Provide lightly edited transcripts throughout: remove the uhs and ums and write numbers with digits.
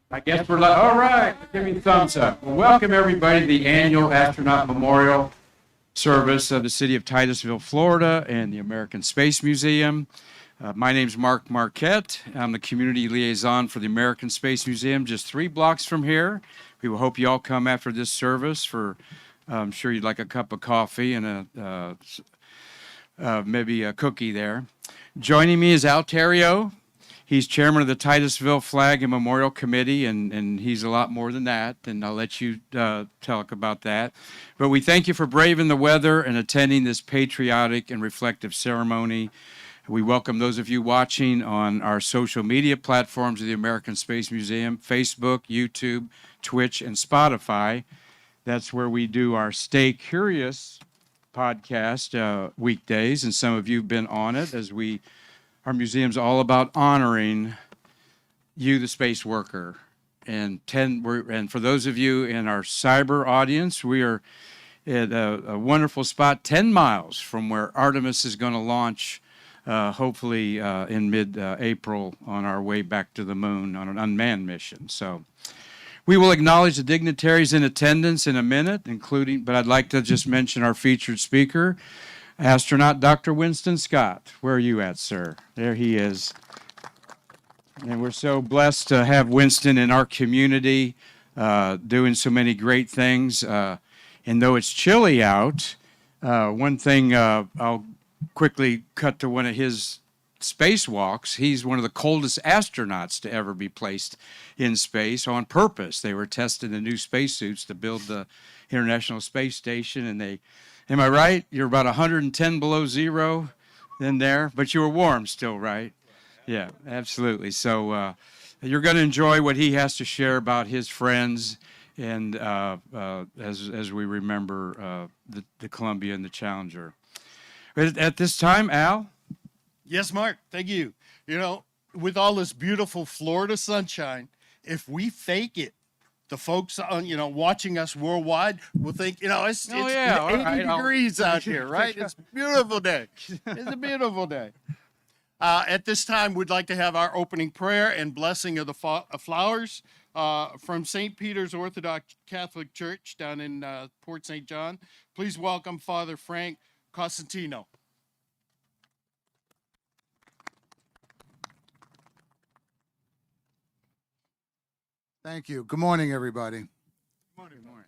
I guess we're like, all right, give me a thumbs up. Well, welcome everybody to the annual Astronaut Memorial Service of the city of Titusville, Florida, and the American Space Museum. My name's Marquette. I'm the community liaison for the American Space Museum, just 3 blocks from here. We will hope you all come after this service for, I'm sure you'd like a cup of coffee and maybe a cookie there. Joining me is Al Therriault. He's chairman of the Titusville Flag and Memorial Committee, and he's a lot more than that, and I'll let you talk about that. But we thank you for braving the weather and attending this patriotic and reflective ceremony. We welcome those of you watching on our social media platforms of the American Space Museum, Facebook, YouTube, Twitch, and Spotify. That's where we do our Stay Curious podcast weekdays, and some of you have been on it as our museum's all about honoring you, the space worker. And for those of you in our cyber audience, we are at a wonderful spot 10 miles from where Artemis is going to launch, hopefully in mid-April on our way back to the moon on an unmanned mission. So we will acknowledge the dignitaries in attendance in a minute, but I'd like to just mention our featured speaker, Astronaut Dr. Winston Scott. Where are you at, sir? There he is. And we're so blessed to have Winston in our community doing so many great things. And though it's chilly out, one thing I'll quickly cut to one of his spacewalks. He's one of the coldest astronauts to ever be placed in space on purpose. They were testing the new spacesuits to build the International Space Station, and am I right? You're about 110 below zero in there, but you were warm still, right? Yeah, absolutely. So you're going to enjoy what he has to share about his friends, and as we remember the Columbia and the Challenger. At this time, Al? Yes, Mark, thank you. You know, with all this beautiful Florida sunshine, if we fake it, the folks watching us worldwide will think, it's 80 degrees out here, right? It's a beautiful day. It's a beautiful day. At this time, we'd like to have our opening prayer and blessing of the flowers from St. Peter's Orthodox Catholic Church down in Port St. John. Please welcome Father Frank Cossentino. Thank you. Good morning, everybody. Good morning.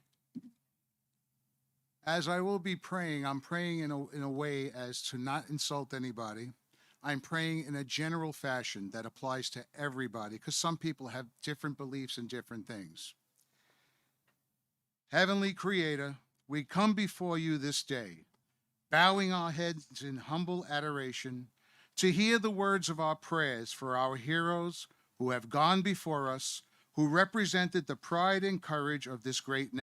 As I will be praying, I'm praying in a way as to not insult anybody. I'm praying in a general fashion that applies to everybody, because some people have different beliefs and different things. Heavenly Creator, we come before you this day, bowing our heads in humble adoration to hear the words of our prayers for our heroes who have gone before us, who represented the pride and courage of this great nation.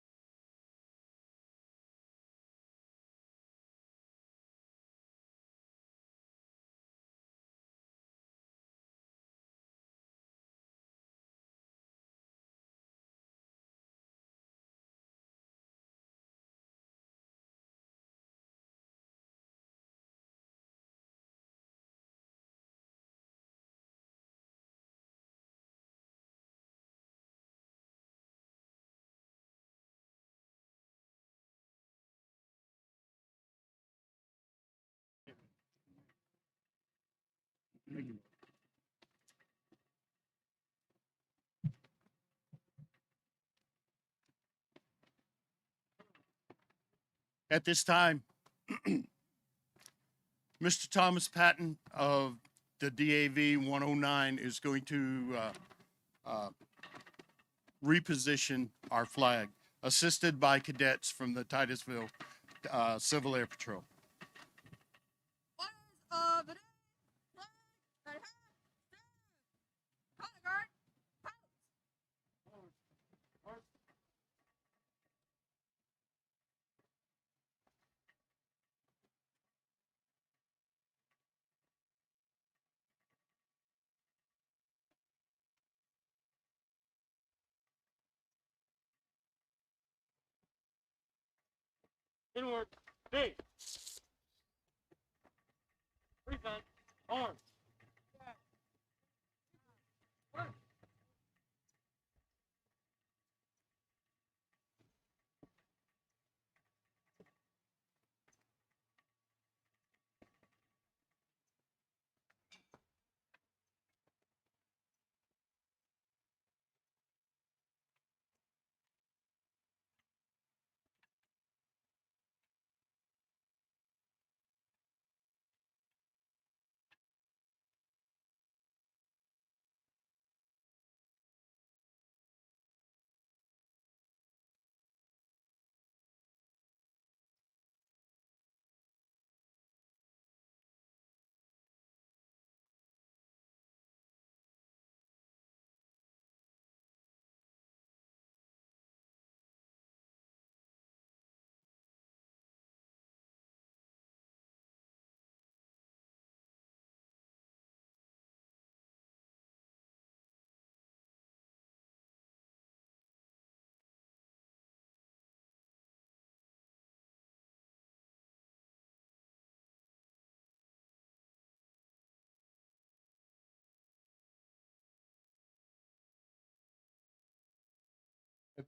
At this time, Mr. Thomas Patton of the DAV 109 is going to reposition our flag, assisted by cadets from the Titusville Civil Air Patrol. Inward, big. Refund, arms.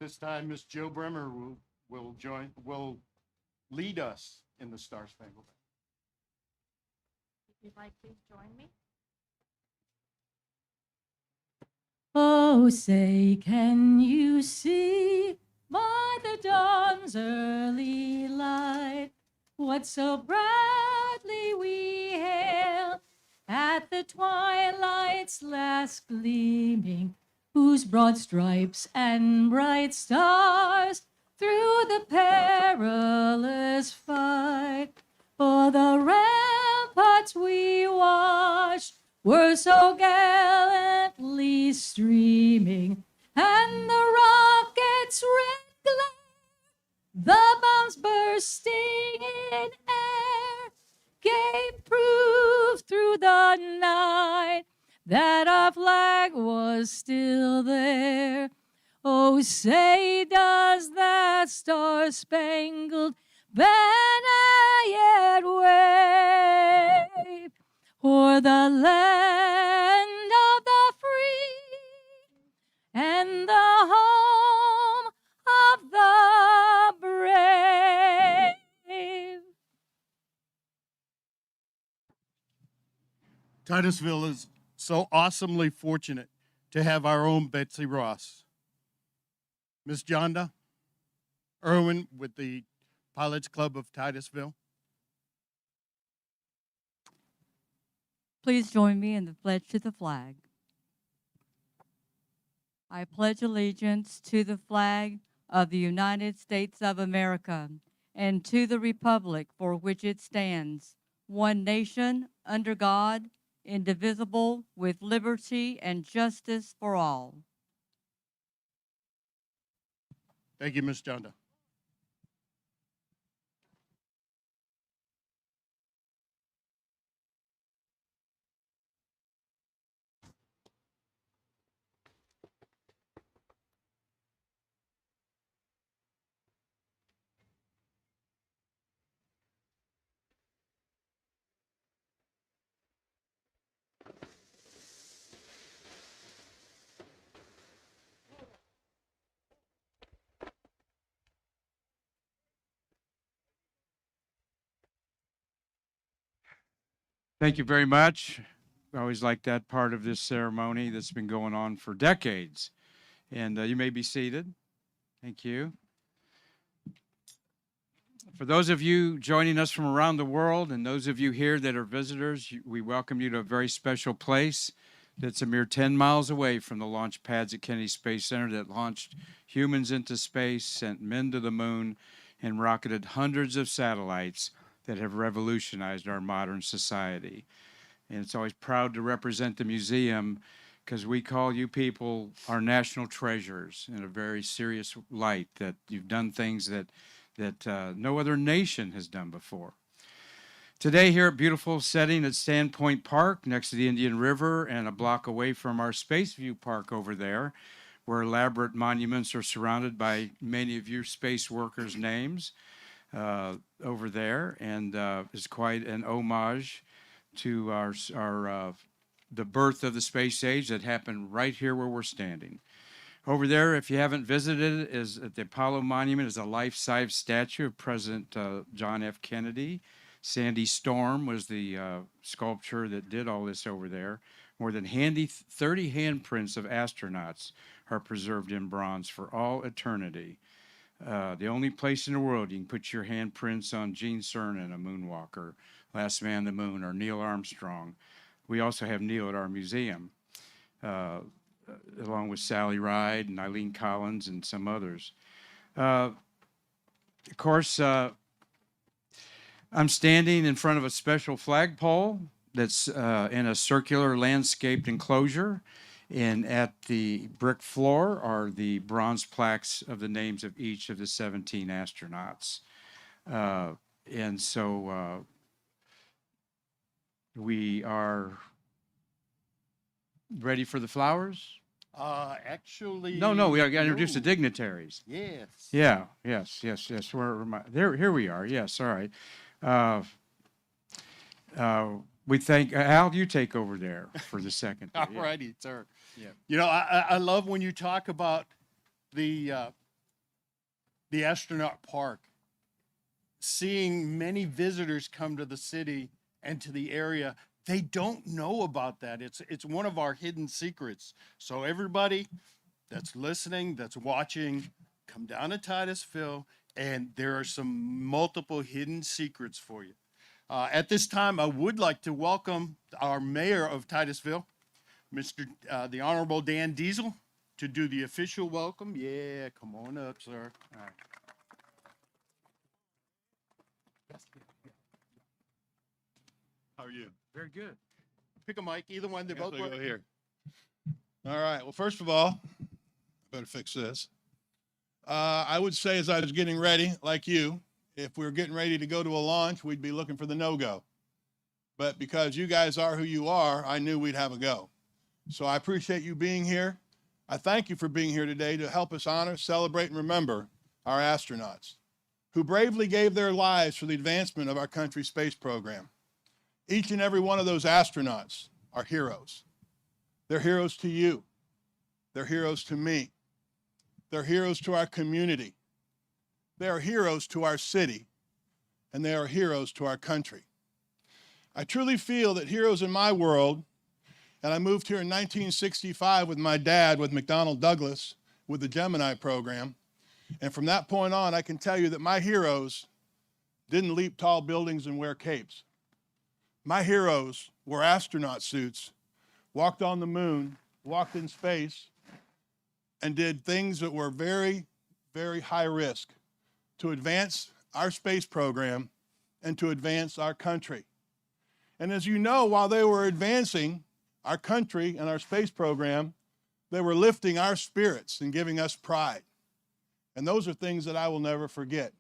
This time, Miss Jill Bremer will lead us in the Star Spangled Banner. If you'd like, please join me. Oh, say, can you see by the dawn's early light what so proudly we hail at the twilight's last gleaming, whose broad stripes and bright stars through the perilous fight for the ramparts we watched were so gallantly streaming, and the rocket's red glare, the bombs bursting in air, gave proof through the night that our flag was still there. Oh, say, does that star-spangled banner yet wave o'er the land of the free and the home of the brave? Titusville is so awesomely fortunate to have our own Betsy Ross. Miss Jonda, Irwin with the Pilots Club of Titusville. Please join me in the pledge to the flag. I pledge allegiance to the flag of the United States of America and to the republic for which it stands, one nation, under God, indivisible, with liberty and justice for all. Thank you, Miss Jonda. Thank you very much. I always like that part of this ceremony that's been going on for decades. And you may be seated. Thank you. For those of you joining us from around the world and those of you here that are visitors, we welcome you to a very special place that's a mere 10 miles away from the launch pads at Kennedy Space Center that launched humans into space, sent men to the moon, and rocketed hundreds of satellites that have revolutionized our modern society. And it's always proud to represent the museum because we call you people our national treasures in a very serious light, that you've done things that no other nation has done before. Today here at beautiful setting at Sandpoint Park next to the Indian River and a block away from our Spaceview Park over there, where elaborate monuments are surrounded by many of your space workers' names over there, and is quite an homage to the birth of the space age that happened right here where we're standing. Over there, if you haven't visited, is at the Apollo Monument is a life-size statue of President John F. Kennedy. Sandy Storm was the sculpture that did all this over there. More than 30 handprints of astronauts are preserved in bronze for all eternity. The only place in the world you can put your handprints on Gene Cernan, a moonwalker, last man on the moon, or Neil Armstrong. We also have Neil at our museum, along with Sally Ride and Eileen Collins and some others. Of course, I'm standing in front of a special flagpole that's in a circular landscaped enclosure. And at the brick floor are the bronze plaques of the names of each of the 17 astronauts. And so we are ready for the flowers? Actually. No, we got to introduce the dignitaries. Yes. Yeah, yes. Where am I? Here we are. Yes, all right. We thank Al. You take over there for the second. All righty, sir. Yeah. You know, I love when you talk about the the Astronaut Park, seeing many visitors come to the city and to the area. They don't know about that. It's one of our hidden secrets. So everybody that's listening, that's watching, come down to Titusville, and there are some multiple hidden secrets for you. At this time, I would like to welcome our mayor of Titusville, the Honorable Dan Diesel, to do the official welcome. Yeah, come on up, sir. All right. How are you? Very good. Pick a mic, either one. They both Go work. here. All right. Well, first of all, I better fix this. I would say as I was getting ready, like you, if we were getting ready to go to a launch, we'd be looking for the no-go. But because you guys are who you are, I knew we'd have a go. So I appreciate you being here. I thank you for being here today to help us honor, celebrate, and remember our astronauts who bravely gave their lives for the advancement of our country's space program. Each and every one of those astronauts are heroes. They're heroes to you. They're heroes to me. They're heroes to our community. They are heroes to our city, and they are heroes to our country. I truly feel that heroes in my world, and I moved here in 1965 with my dad, with McDonnell Douglas, with the Gemini program. And from that point on, I can tell you that my heroes didn't leap tall buildings and wear capes. My heroes wore astronaut suits, walked on the moon, walked in space, and did things that were very, very high risk to advance our space program and to advance our country. And as you know, while they were advancing our country and our space program, they were lifting our spirits and giving us pride. And those are things that I will never forget.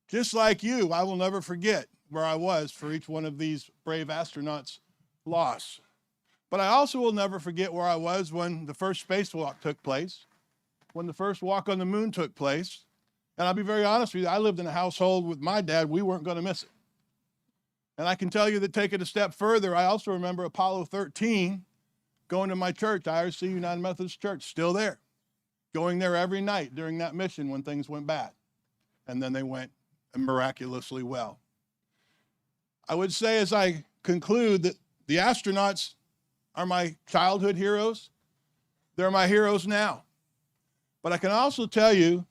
Just like you, I will never forget where I was for each one of these brave astronauts' loss. But I also will never forget where I was when the first spacewalk took place, when the first walk on the moon took place. And I'll be very honest with you, I lived in a household with my dad, we weren't going to miss it. And I can tell you that take it a step further, I also remember Apollo 13 going to my church, IRC United Methodist Church, still there, going there every night during that mission when things went bad. And then they went miraculously well. I would say as I conclude that the astronauts are my childhood heroes. They're my heroes now. But I can also tell you,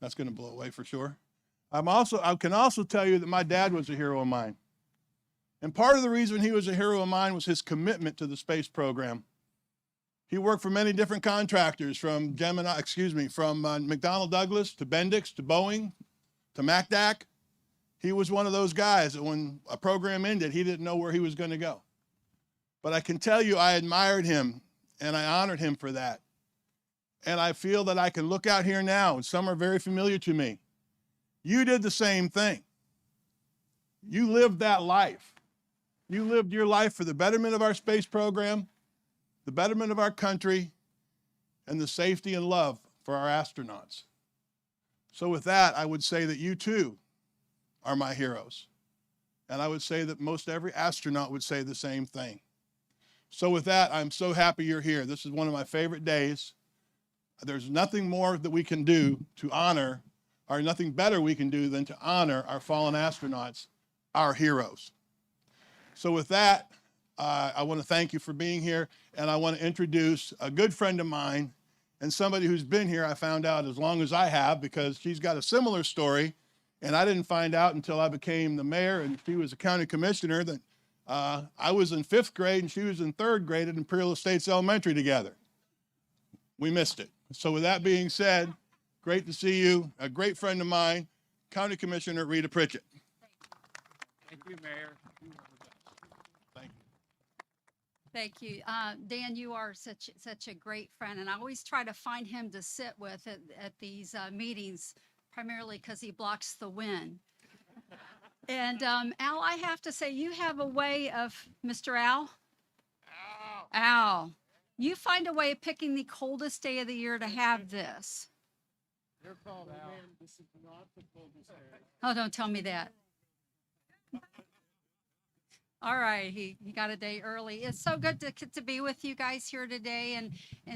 that's going to blow away for sure. I can also tell you that my dad was a hero of mine. And part of the reason he was a hero of mine was his commitment to the space program. He worked for many different contractors, from McDonnell Douglas to Bendix to Boeing to MacDac. He was one of those guys that when a program ended, he didn't know where he was going to go. But I can tell you I admired him and I honored him for that. And I feel that I can look out here now, and some are very familiar to me. You did the same thing. You lived that life. You lived your life for the betterment of our space program, the betterment of our country, and the safety and love for our astronauts. So with that, I would say that you too are my heroes. And I would say that most every astronaut would say the same thing. So with that, I'm so happy you're here. This is one of my favorite days. There's nothing more that we can do to honor, or nothing better we can do than to honor our fallen astronauts, our heroes. So with that, I want to thank you for being here, and I want to introduce a good friend of mine and somebody who's been here, I found out, as long as I have, because she's got a similar story, and I didn't find out until I became the mayor and she was a county commissioner that I was in 5th grade and she was in 3rd grade at Imperial Estates Elementary together. We missed it. So with that being said, great to see you, a great friend of mine, County Commissioner Rita Pritchett. Thank you, Mayor. Thank you. Thank you. Dan, you are such a great friend, and I always try to find him to sit with at these meetings, primarily because he blocks the wind. And Al, I have to say, you have a way of, Mr. Al? Al. You find a way of picking the coldest day of the year to have this. You're called out. This is not the coldest day. Oh, don't tell me that. All right, he got a day early. It's so good to be with you guys here today, and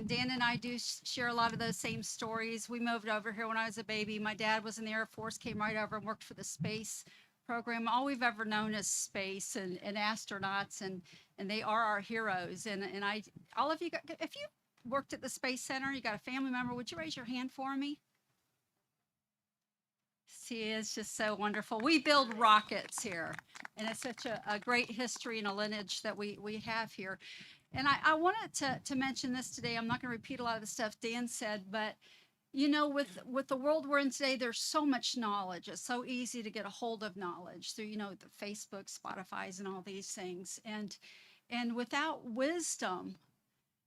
Dan and I do share a lot of those same stories. We moved over here when I was a baby. My dad was in the Air Force, came right over and worked for the space program. All we've ever known is space and astronauts, and they are our heroes. And I, all of you, if you worked at the Space Center, you got a family member, would you raise your hand for me? See, it's just so wonderful. We build rockets here, and it's such a great history and a lineage that we have here. And I wanted to mention this today. I'm not going to repeat a lot of the stuff Dan said, but you know, with the world we're in today, there's so much knowledge. It's so easy to get a hold of knowledge through, you know, the Facebook, Spotify's, and all these things. And without wisdom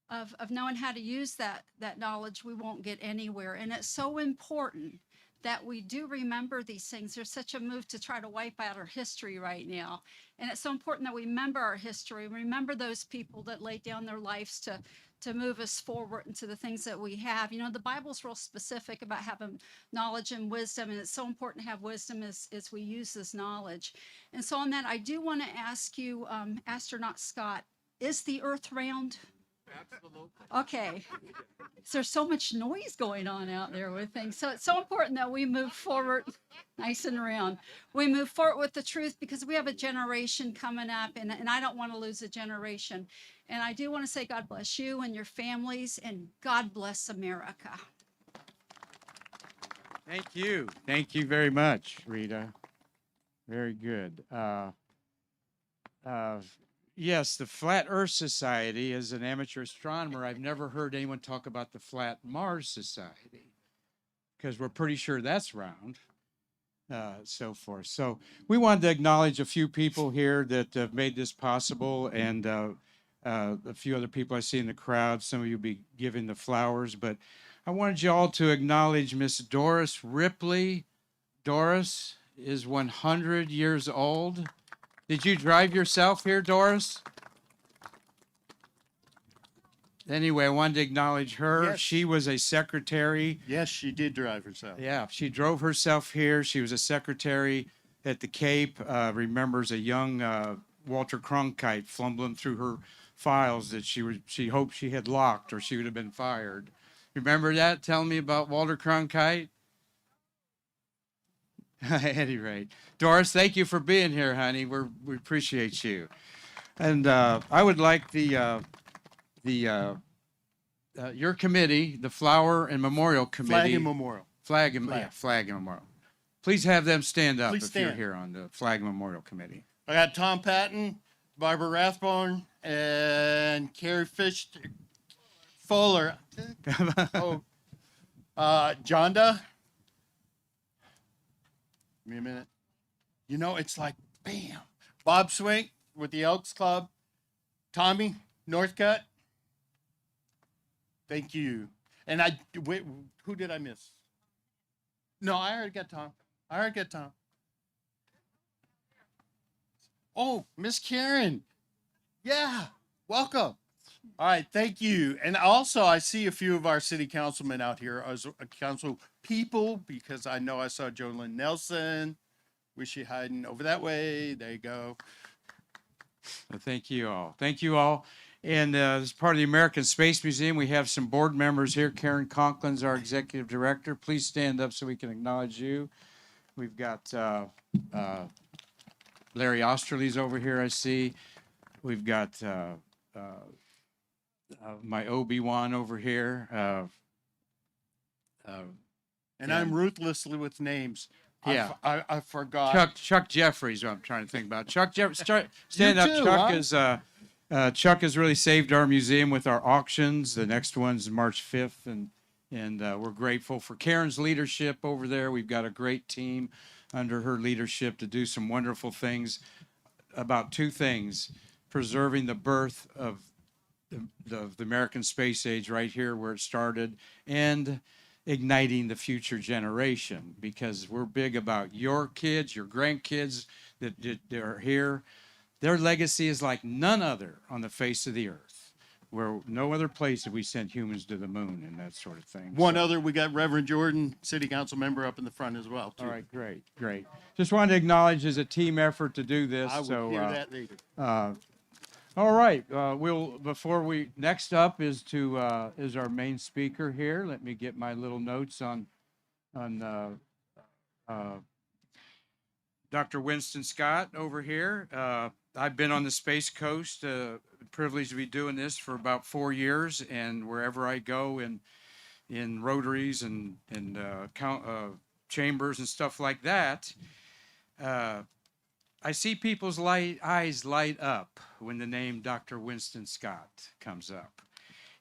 of knowing how to use that knowledge, we won't get anywhere. And it's so important that we do remember these things. There's such a move to try to wipe out our history right now. And it's so important that we remember our history, remember those people that laid down their lives to move us forward into the things that we have. You know, the Bible's real specific about having knowledge and wisdom, and it's so important to have wisdom as we use this knowledge. And so on that, I do want to ask you, Astronaut Scott, is the Earth round? Absolutely. Okay. So there's so much noise going on out there with things. So it's so important that we move forward nice and round. We move forward with the truth because we have a generation coming up, and I don't want to lose a generation. And I do want to say God bless you and your families, and God bless America. Thank you. Thank you very much, Rita. Very good. Yes, the Flat Earth Society, as an amateur astronomer, I've never heard anyone talk about the Flat Mars Society, because we're pretty sure that's round, so forth. So we wanted to acknowledge a few people here that have made this possible, and a few other people I see in the crowd. Some of you will be giving the flowers, but I wanted you all to acknowledge Miss Doris Ripley. Doris is 100 years old. Did you drive yourself here, Doris? Anyway, I wanted to acknowledge her. Yes. She was a secretary. Yes, she did drive herself. Yeah, she drove herself here. She was a secretary at the Cape. Remembers a young Walter Cronkite fumbling through her files that she hoped she had locked, or she would have been fired. Remember that? Tell me about Walter Cronkite. At any rate, Doris, thank you for being here, honey. We appreciate you. And I would like your committee, the Flower and Memorial Committee. Flag and Memorial. Flag and Memorial. Please have them stand up. Please if you're stand. here on the Flag and Memorial Committee. I got Tom Patton, Barbara Rathbone, and Carrie Fuller. Jonda. Give me a minute. You know, it's like, bam. Bob Swink with the Elks Club. Tommy Northcutt. Thank you. And wait, who did I miss? No, I already got Tom. Oh, Miss Karen. Yeah, welcome. All right, thank you. And also, I see a few of our city councilmen out here as council people, because I know I saw Jolyn Nelson. Was she hiding over that way? There you go. Well, thank you all. Thank you all. And as part of the American Space Museum, we have some board members here. Karen Conklin's our executive director. Please stand up so we can acknowledge you. We've got Larry Osterly's over here, I see. We've got my Obi-Wan over here. And I'm ruthlessly with names. Yeah. I forgot. Chuck Jeffries, what I'm trying to think about. Chuck Jeffries, stand up. too, Chuck has really saved our museum with our auctions. The next one's March 5th, and we're grateful for Karen's leadership over there. We've got a great team under her leadership to do some wonderful things about two things: preserving the birth of the American space age right here where it started, and igniting the future generation, because we're big about your kids, your grandkids that are here. Their legacy is like none other on the face of the earth. where no other place have we sent humans to the moon and that sort of thing. One So- other, we got Reverend Jordan, city council member up in the front as well, too. All right, great. Just wanted to acknowledge it's a team effort to do this. I would so, hear that later. All right, next up is our main speaker here. Let me get my little notes on Dr. Winston Scott over here. I've been on the Space Coast, privileged to be doing this for about 4 years, and wherever I go in rotaries and chambers and stuff like that, I see people's eyes light up when the name Dr. Winston Scott comes up.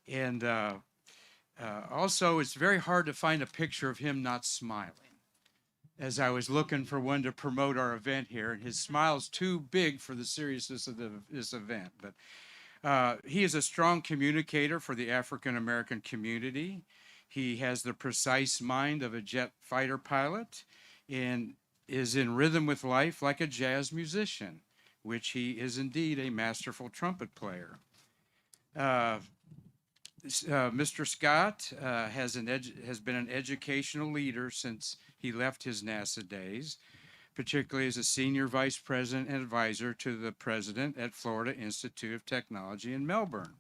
And also, it's very hard to find a picture of him not smiling. As I was looking for one to promote our event here, and his smile's too big for the seriousness of this event. But he is a strong communicator for the African American community. He has the precise mind of a jet fighter pilot and is in rhythm with life like a jazz musician, which he is indeed a masterful trumpet player. Mr. Scott has been an educational leader since he left his NASA days, particularly as a senior vice president and advisor to the president at Florida Institute of Technology in Melbourne.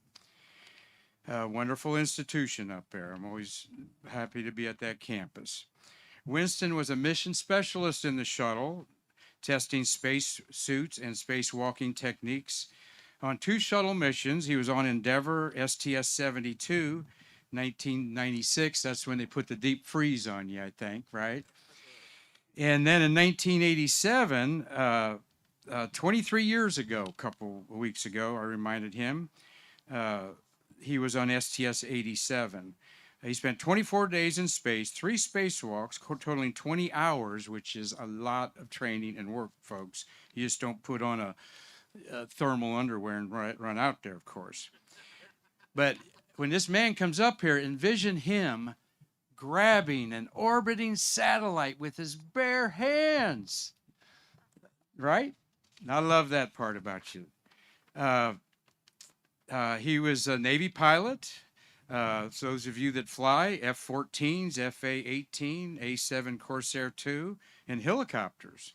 Wonderful institution up there. I'm always happy to be at that campus. Winston was a mission specialist in the shuttle, testing space suits and spacewalking techniques. On 2 shuttle missions, he was on Endeavour STS-72, 1996. That's when they put the deep freeze on you, I think, right? And then in 1987, 23 years ago, a couple of weeks ago, I reminded him, he was on STS-87. He spent 24 days in space, 3 spacewalks, totaling 20 hours, which is a lot of training and work, folks. You just don't put on a thermal underwear and run out there, of course. But when this man comes up here, envision him grabbing an orbiting satellite with his bare hands, right? I love that part about you. He was a Navy pilot. So those of you that fly F-14s, FA-18, A-7 Corsair II, and helicopters.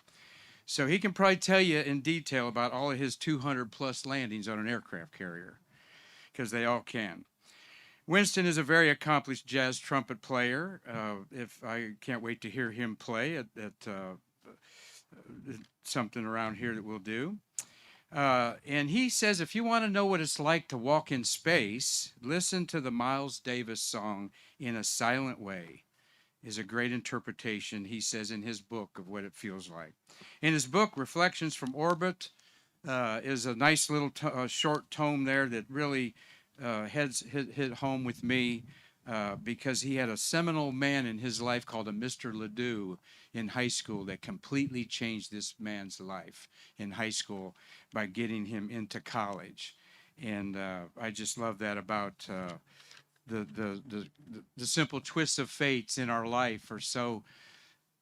So he can probably tell you in detail about all of his 200 plus landings on an aircraft carrier, because they all can. Winston is a very accomplished jazz trumpet player. I can't wait to hear him play at something around here that we'll do. And he says, if you want to know what it's like to walk in space, listen to the Miles Davis song, In a Silent Way. Is a great interpretation, he says in his book, of what it feels like. In his book, Reflections from Orbit, is a nice little short tome there that really hit home with me because he had a seminal man in his life called a Mr. Ledoux in high school that completely changed this man's life in high school by getting him into college. And I just love that about the simple twists of fates in our life are so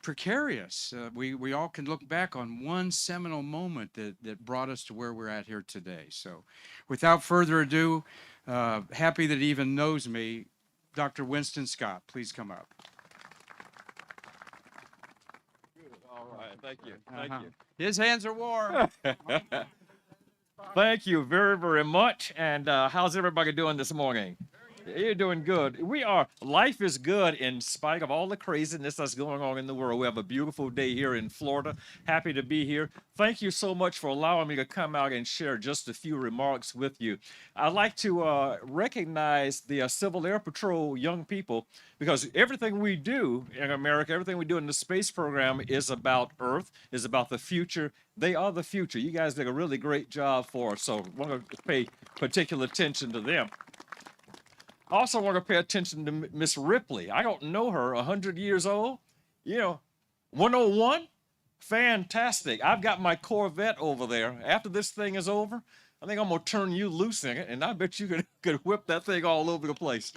precarious. We all can look back on one seminal moment that brought us to where we're at here today. So without further ado, happy that he even knows me, Dr. Winston Scott, please come up. All right, thank you. Thank you. His hands are warm. Thank you very, very much. And how's everybody doing this morning? You're doing good. Life is good in spite of all the craziness that's going on in the world. We have a beautiful day here in Florida. Happy to be here. Thank you so much for allowing me to come out and share just a few remarks with you. I'd like to recognize the Civil Air Patrol young people, because everything we do in America, everything we do in the space program is about Earth, is about the future. They are the future. You guys did a really great job for us, so I want to pay particular attention to them. I also want to pay attention to Miss Ripley. I don't know her, 100 years old. 101? Fantastic. I've got my Corvette over there. After this thing is over, I think I'm going to turn you loose in it, and I bet you could whip that thing all over the place.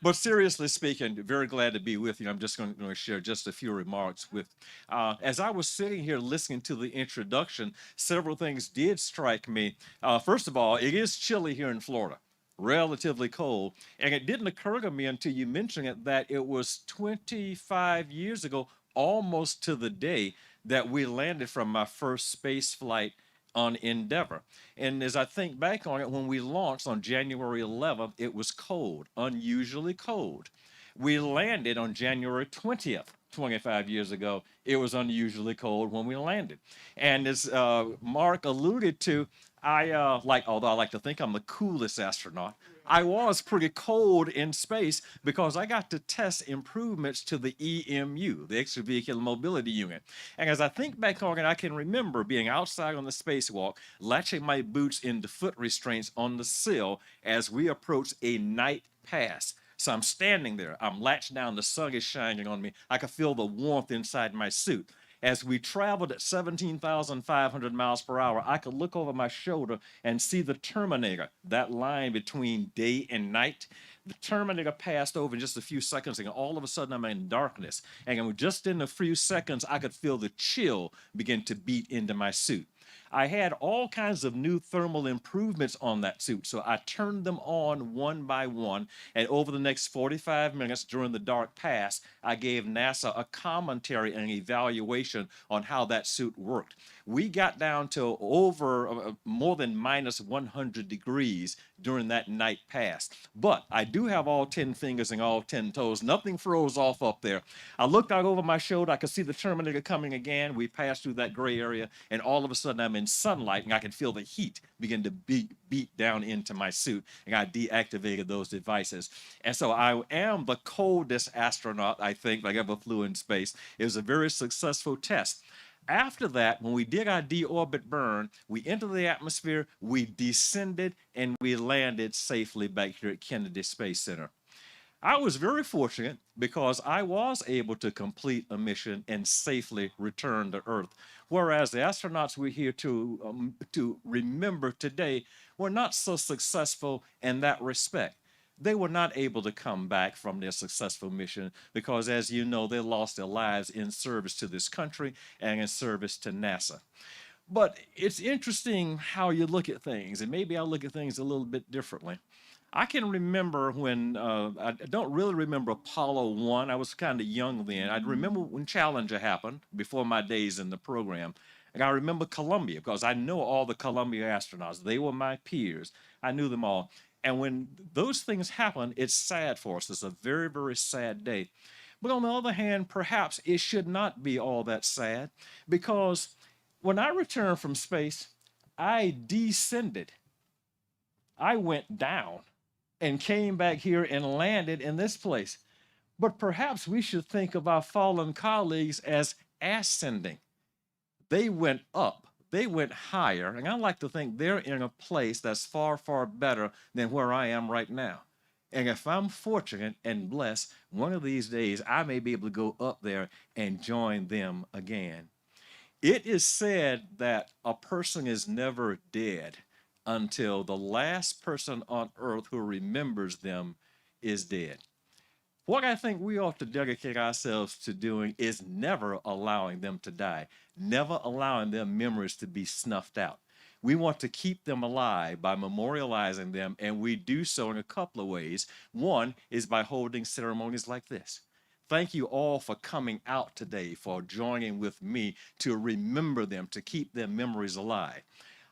But seriously speaking, very glad to be with you. I'm just going to share just a few remarks with. As I was sitting here listening to the introduction, several things did strike me. First of all, it is chilly here in Florida, relatively cold, and it didn't occur to me until you mentioned it that it was 25 years ago, almost to the day, that we landed from my first space flight on Endeavour. And as I think back on it, when we launched on January 11th, it was cold, unusually cold. We landed on January 20th, 25 years ago. It was unusually cold when we landed. And as Mark alluded to, although I like to think I'm the coolest astronaut, I was pretty cold in space because I got to test improvements to the EMU, the Extravehicular Mobility Unit. And as I think back on it, I can remember being outside on the spacewalk, latching my boots into foot restraints on the sill as we approached a night pass. So I'm standing there, I'm latched down, the sun is shining on me. I could feel the warmth inside my suit. As we traveled at 17,500 miles per hour, I could look over my shoulder and see the Terminator, that line between day and night. The Terminator passed over in just a few seconds, and all of a sudden I'm in darkness. And just in a few seconds, I could feel the chill begin to beat into my suit. I had all kinds of new thermal improvements on that suit, so I turned them on one by one, and over the next 45 minutes during the dark pass, I gave NASA a commentary and an evaluation on how that suit worked. We got down to over more than minus 100 degrees during that night pass. But I do have all 10 fingers and all 10 toes. Nothing froze off up there. I looked out over my shoulder. I could see the Terminator coming again. We passed through that gray area, and all of a sudden I'm in sunlight, and I can feel the heat begin to beat down into my suit, and I deactivated those devices. And so I am the coldest astronaut, I think, that ever flew in space. It was a very successful test. After that, when we did our deorbit burn, we entered the atmosphere, we descended, and we landed safely back here at Kennedy Space Center. I was very fortunate because I was able to complete a mission and safely return to Earth, whereas the astronauts we're here to remember today were not so successful in that respect. They were not able to come back from their successful mission because, as you know, they lost their lives in service to this country and in service to NASA. But it's interesting how you look at things, and maybe I look at things a little bit differently. I can remember when, I don't really remember Apollo 1. I was kind of young then. I remember when Challenger happened before my days in the program. And I remember Columbia because I know all the Columbia astronauts. They were my peers. I knew them all. And when those things happen, it's sad for us. It's a very, very sad day. But on the other hand, perhaps it should not be all that sad because when I returned from space, I descended. I went down and came back here and landed in this place. But perhaps we should think of our fallen colleagues as ascending. They went up, they went higher, and I like to think they're in a place that's far, far better than where I am right now. And if I'm fortunate and blessed, one of these days I may be able to go up there and join them again. It is said that a person is never dead until the last person on earth who remembers them is dead. What I think we ought to dedicate ourselves to doing is never allowing them to die, never allowing their memories to be snuffed out. We want to keep them alive by memorializing them, and we do so in a couple of ways. One is by holding ceremonies like this. Thank you all for coming out today, for joining with me to remember them, to keep their memories alive.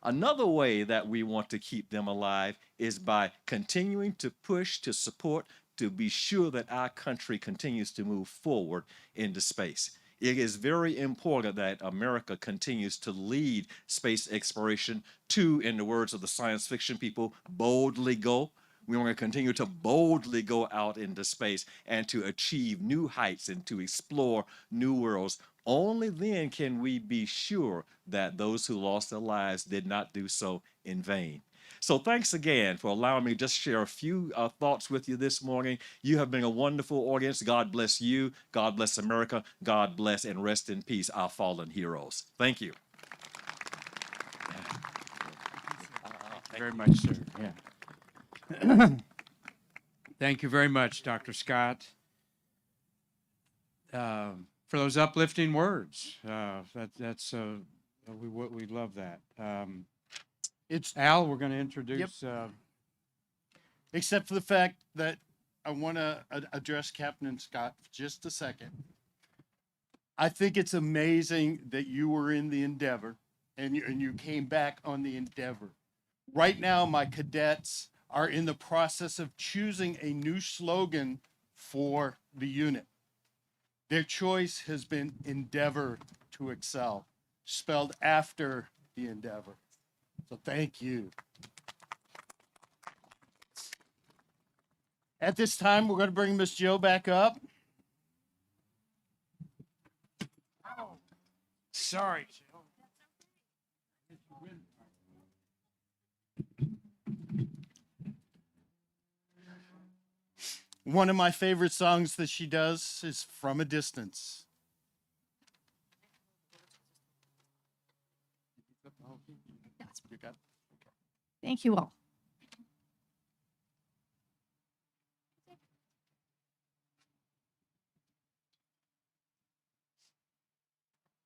Another way that we want to keep them alive is by continuing to push, to support, to be sure that our country continues to move forward into space. It is very important that America continues to lead space exploration to, in the words of the science fiction people, boldly go. We want to continue to boldly go out into space and to achieve new heights and to explore new worlds. Only then can we be sure that those who lost their lives did not do so in vain. So thanks again for allowing me to just share a few thoughts with you this morning. You have been a wonderful audience. God bless you. God bless America. God bless and rest in peace our fallen heroes. Thank you. Very much, sir. Yeah. Thank you very much, Dr. Scott, for those uplifting words. We love that. It's Al, we're going to introduce. except for the fact that I want to address Captain Scott for just a second. I think it's amazing that you were in the Endeavor and you came back on the Endeavor. Right now, my cadets are in the process of choosing a new slogan for the unit. Their choice has been Endeavor to Excel, spelled after the Endeavor. So thank you. At this time, we're going to bring Miss Jill back up. Sorry. One of my favorite songs that she does is From a Distance. You got it? Thank you all.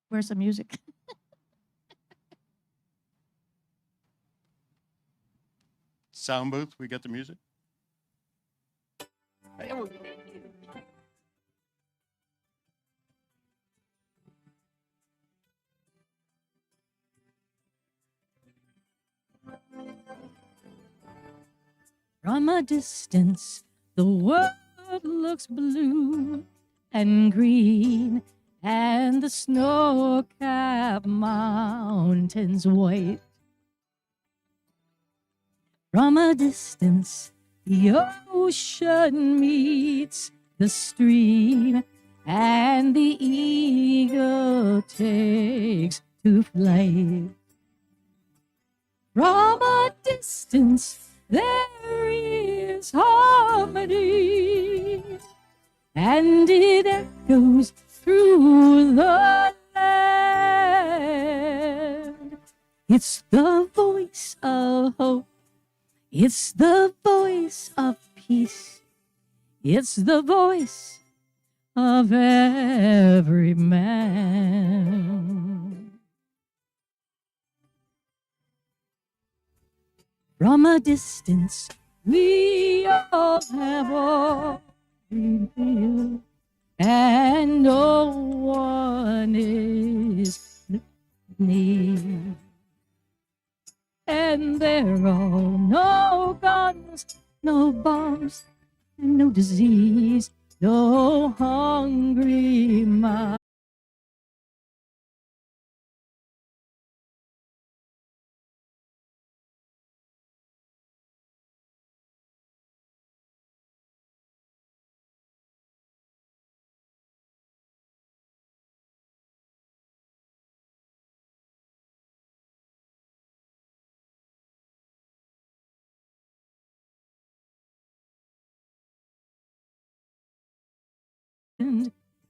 Where's the music? Sound booth, we got the music? From a distance, the world looks blue and green, and the snow-capped mountains white. From a distance, the ocean meets the stream, and the eagle takes to flight. From a distance, there is harmony, and it echoes through the land. It's the voice of hope. It's the voice of peace. It's the voice of every man. From a distance, we all have all we feel, and no one is near. And there are no guns, no bombs, and no disease, no hungry mind.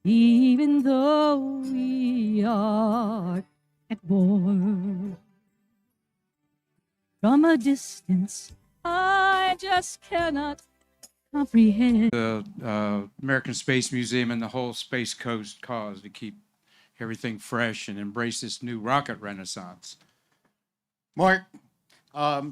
Even though we are at war. From a distance, I just cannot comprehend. The American Space Museum and the whole Space Coast cause to keep everything fresh and embrace this new rocket renaissance. Mark,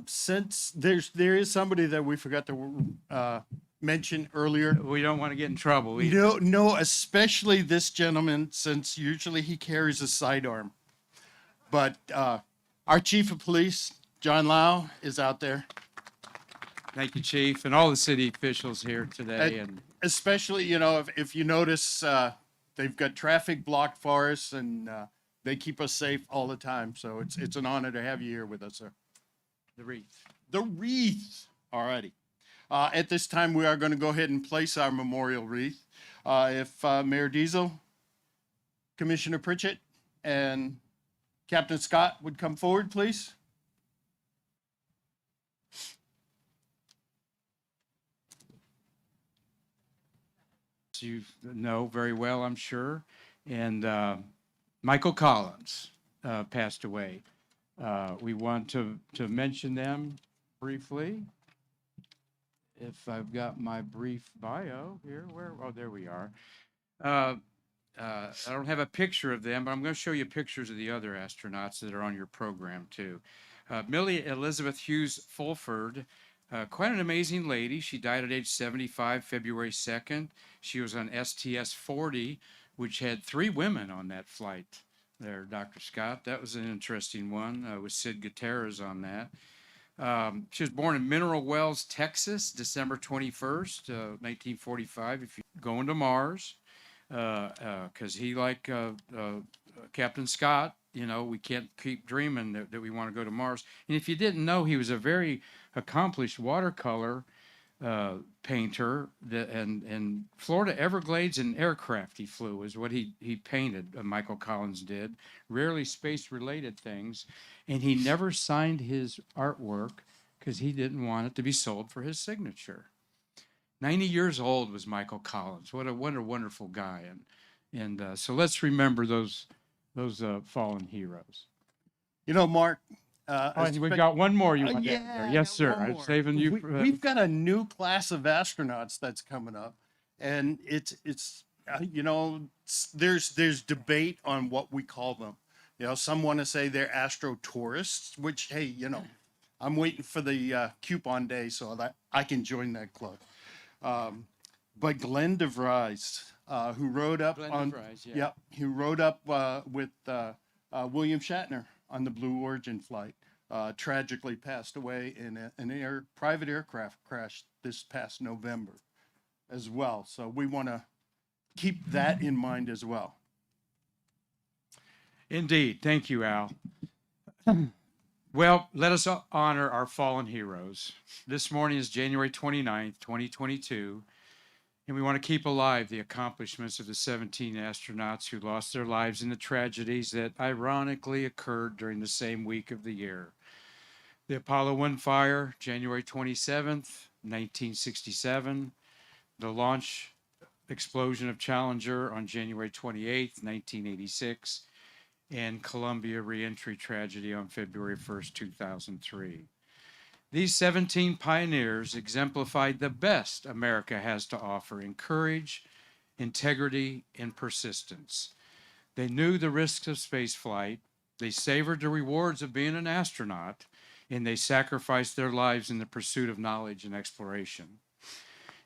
since there is somebody that we forgot to mention earlier. We don't want to get in trouble. No, especially this gentleman, since usually he carries a sidearm. But our chief of police, John Lau, is out there. Thank you, Chief, and all the city officials here today. And especially, if you notice, they've got traffic blocked for us, and they keep us safe all the time. So it's an honor to have you here with us, sir. the wreath. The wreath. All righty. At this time, we are going to go ahead and place our memorial wreath. If Mayor Diesel, Commissioner Pritchett, and Captain Scott would come forward, please. You know very well, I'm sure. And Michael Collins passed away. We want to mention them briefly. if I've got my brief bio here. Oh, there we are. I don't have a picture of them, but I'm going to show you pictures of the other astronauts that are on your program too. Millie Elizabeth Hughes Fulford, quite an amazing lady. She died at age 75, February 2nd. She was on STS-40, which had 3 women on that flight there, Dr. Scott. That was an interesting one with Sid Gutierrez on that. She was born in Mineral Wells, Texas, December 21st, 1945. If you're going to Mars, because he, like Captain Scott, you know, we can't keep dreaming that we want to go to Mars. And if you didn't know, he was a very accomplished watercolor painter, and Florida Everglades and aircraft he flew is what he painted. Michael Collins did, rarely space-related things, and he never signed his artwork because he didn't want it to be sold for his signature. 90 years old was Michael Collins. What a wonderful guy, and so let's remember those fallen heroes. You know, Mark. And we got one more you want to yeah, add there. Yes, sir. I'm saving you. We've got a new class of astronauts that's coming up, and it's you know, there's debate on what we call them. You know, some want to say they're astro tourists, which, hey, you know, I'm waiting for the coupon day so that I can join that club. But Glen de Vries, who rode up who rode up with William Shatner on the Blue Origin flight, tragically passed away in an private aircraft crash this past November as well. So we want to keep that in mind as well. Indeed. Thank you, Al. Well, let us honor our fallen heroes. This morning is January 29th, 2022, and we want to keep alive the accomplishments of the 17 astronauts who lost their lives in the tragedies that ironically occurred during the same week of the year. The Apollo 1 fire, January 27th, 1967. The launch explosion of Challenger on January 28th, 1986. And Columbia reentry tragedy on February 1st, 2003. These 17 pioneers exemplified the best America has to offer in courage, integrity, and persistence. They knew the risks of spaceflight, they savored the rewards of being an astronaut, and they sacrificed their lives in the pursuit of knowledge and exploration.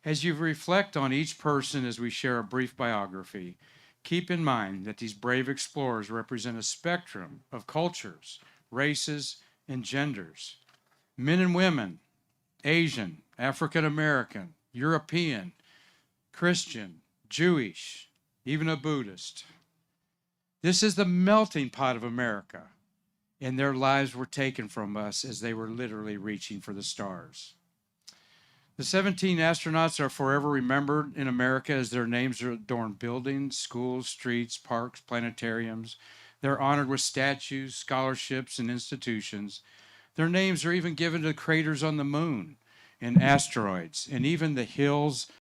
As you reflect on each person as we share a brief biography, keep in mind that these brave explorers represent a spectrum of cultures, races, and genders. Men and women, Asian, African American, European, Christian, Jewish, even a Buddhist. This is the melting pot of America, and their lives were taken from us as they were literally reaching for the stars. The 17 astronauts are forever remembered in America as their names adorn buildings, schools, streets, parks, planetariums. They're honored with statues, scholarships, and institutions. Their names are even given to craters on the moon and asteroids, and even the hills